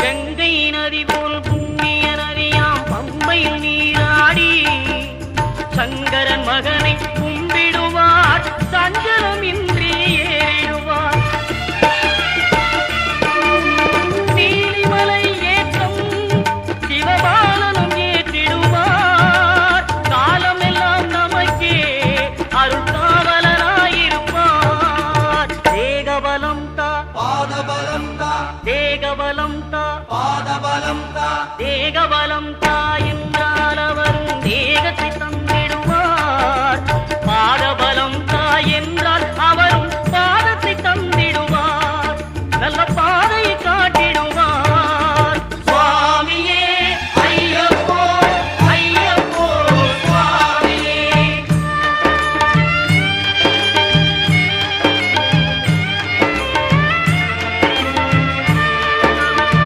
கங்கை நதி போல் புண்ணிய நதியாம் பம்பையில் நீராடி சங்கரன் மகனை கும்பிடுவார் சஞ்சலமின்றி ஏறிடுவார். நீலிமலை ஏற்றம் சிவபாலனும் ஏற்றிடுவார். காலமெல்லாம் நமக்கே அருள்காவலனாயிருப்பார். தேகபலம் தா பாதபலம் தா தேகபலம் தா பாதபலம் தா தேகபலம் தா என்றார்.